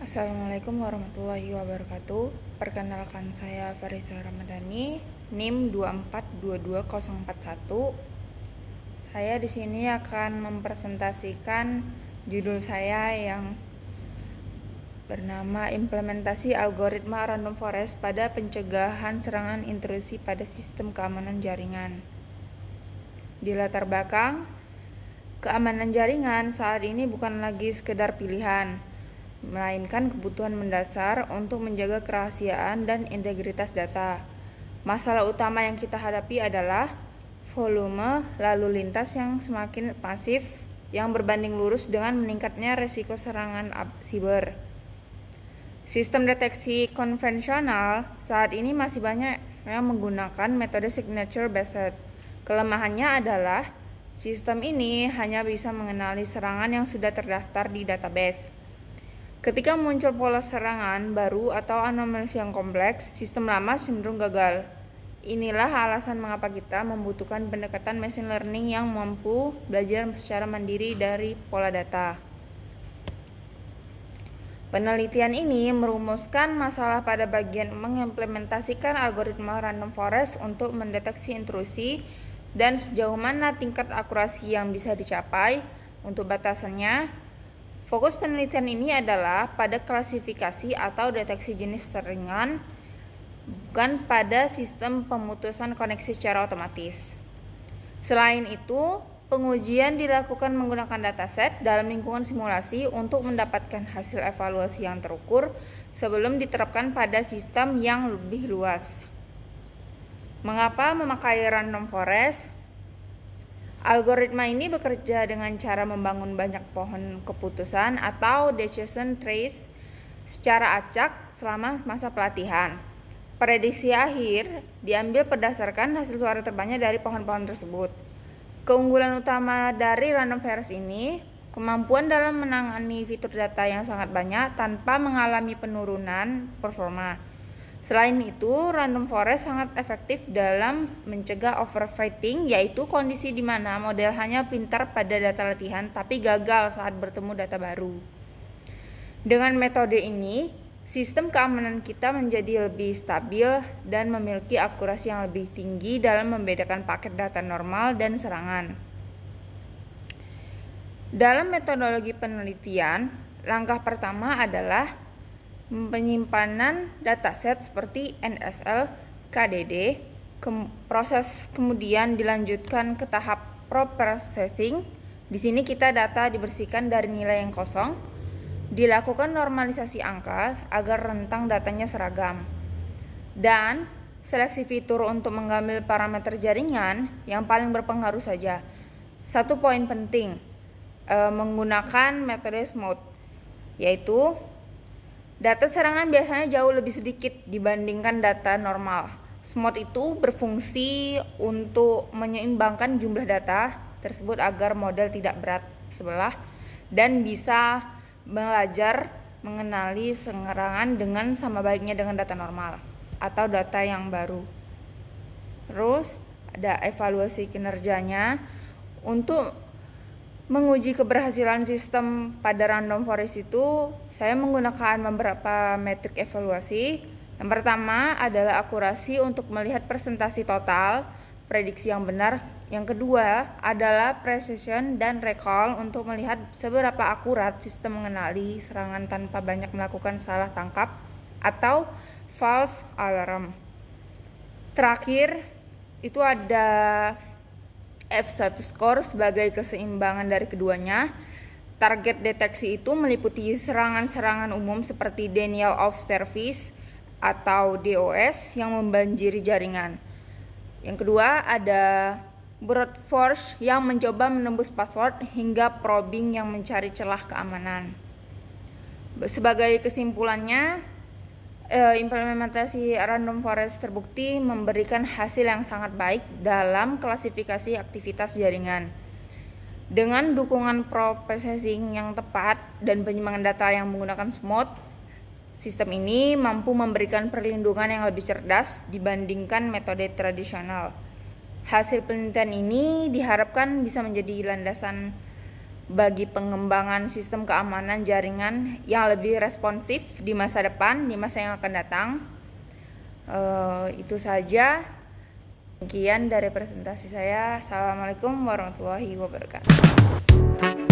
Assalamualaikum warahmatullahi wabarakatuh. Perkenalkan, saya Farisa Ramadhani, NIM 2422041. Saya di sini akan mempresentasikan judul saya yang bernama Implementasi Algoritma Random Forest pada Pencegahan Serangan Intrusi pada Sistem Keamanan Jaringan. Di latar belakang, keamanan jaringan saat ini bukan lagi sekedar pilihan, melainkan kebutuhan mendasar untuk menjaga kerahasiaan dan integritas data. Masalah utama yang kita hadapi adalah volume lalu lintas yang semakin masif yang berbanding lurus dengan meningkatnya risiko serangan siber. Sistem deteksi konvensional saat ini masih banyak yang menggunakan metode signature based. Kelemahannya adalah sistem ini hanya bisa mengenali serangan yang sudah terdaftar di database. Ketika muncul pola serangan baru atau anomali yang kompleks, sistem lama cenderung gagal. Inilah alasan mengapa kita membutuhkan pendekatan machine learning yang mampu belajar secara mandiri dari pola data. Penelitian ini merumuskan masalah pada bagian mengimplementasikan algoritma random forest untuk mendeteksi intrusi dan sejauh mana tingkat akurasi yang bisa dicapai. Untuk batasannya, fokus penelitian ini adalah pada klasifikasi atau deteksi jenis serangan, bukan pada sistem pemutusan koneksi secara otomatis. Selain itu, pengujian dilakukan menggunakan dataset dalam lingkungan simulasi untuk mendapatkan hasil evaluasi yang terukur sebelum diterapkan pada sistem yang lebih luas. Mengapa memakai random forest? Algoritma ini bekerja dengan cara membangun banyak pohon keputusan atau decision trees secara acak selama masa pelatihan. Prediksi akhir diambil berdasarkan hasil suara terbanyak dari pohon-pohon tersebut. Keunggulan utama dari random forest ini, kemampuan dalam menangani fitur data yang sangat banyak tanpa mengalami penurunan performa. Selain itu, random forest sangat efektif dalam mencegah overfitting, yaitu kondisi di mana model hanya pintar pada data latihan tapi gagal saat bertemu data baru. Dengan metode ini, sistem keamanan kita menjadi lebih stabil dan memiliki akurasi yang lebih tinggi dalam membedakan paket data normal dan serangan. Dalam metodologi penelitian, langkah pertama adalah penyimpanan dataset seperti NSL, KDD. Proses kemudian dilanjutkan ke tahap pro-processing. Di sini kita data dibersihkan dari nilai yang kosong. Dilakukan normalisasi angka agar rentang datanya seragam. Dan seleksi fitur untuk mengambil parameter jaringan yang paling berpengaruh saja. Satu poin penting, menggunakan metode smooth, yaitu data serangan biasanya jauh lebih sedikit dibandingkan data normal. Smooth itu berfungsi untuk menyeimbangkan jumlah data tersebut agar model tidak berat sebelah dan bisa belajar mengenali serangan dengan sama baiknya dengan data normal atau data yang baru. Terus ada evaluasi kinerjanya. Untuk menguji keberhasilan sistem pada random forest itu, saya menggunakan beberapa metrik evaluasi. Yang pertama adalah akurasi untuk melihat presentasi total, prediksi yang benar. Yang kedua adalah precision dan recall untuk melihat seberapa akurat sistem mengenali serangan tanpa banyak melakukan salah tangkap atau false alarm. Terakhir, itu ada F1 score sebagai keseimbangan dari keduanya. Target deteksi itu meliputi serangan-serangan umum seperti denial of service atau DOS yang membanjiri jaringan. Yang kedua ada brute force yang mencoba menembus password hingga probing yang mencari celah keamanan. Sebagai kesimpulannya, implementasi random forest terbukti memberikan hasil yang sangat baik dalam klasifikasi aktivitas jaringan. Dengan dukungan processing yang tepat dan penyimbangan data yang menggunakan smooth, sistem ini mampu memberikan perlindungan yang lebih cerdas dibandingkan metode tradisional. Hasil penelitian ini diharapkan bisa menjadi landasan bagi pengembangan sistem keamanan jaringan yang lebih responsif di masa depan, di masa yang akan datang. Itu saja. Sekian dari presentasi saya. Assalamualaikum warahmatullahi wabarakatuh.